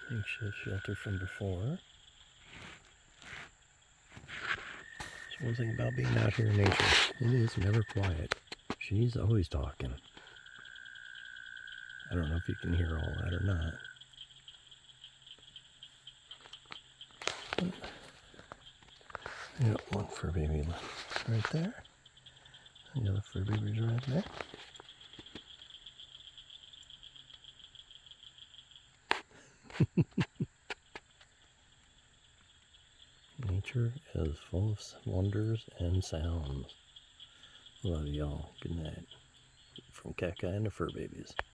makeshift shelter from before. That's one thing about being out here in nature. It is never quiet. She's always talking. I don't know if you can hear all that or not. I got one fur baby right there. Another fur baby's right there. Nature is full of wonders and sounds. Love y'all. Good night. From Kaka and the Fur Babies.